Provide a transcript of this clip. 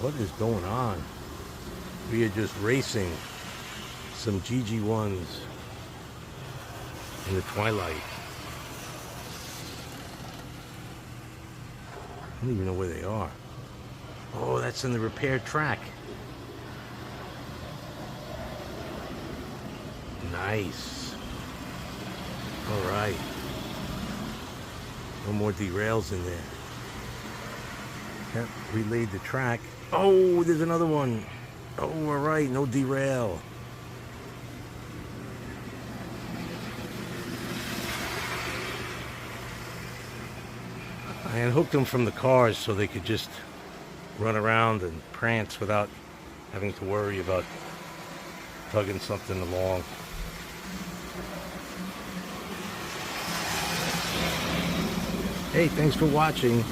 What is going on? We are just racing some GG-1s in the twilight. I don't even know where they are. Oh, that's in the repair track. Nice. All right. No more derails in there. Yep, relayed the track. Oh, there's another one. Oh, all right, no derail. I unhooked them from the cars so they could just run around and prance without having to worry about tugging something along. Hey, thanks for watching.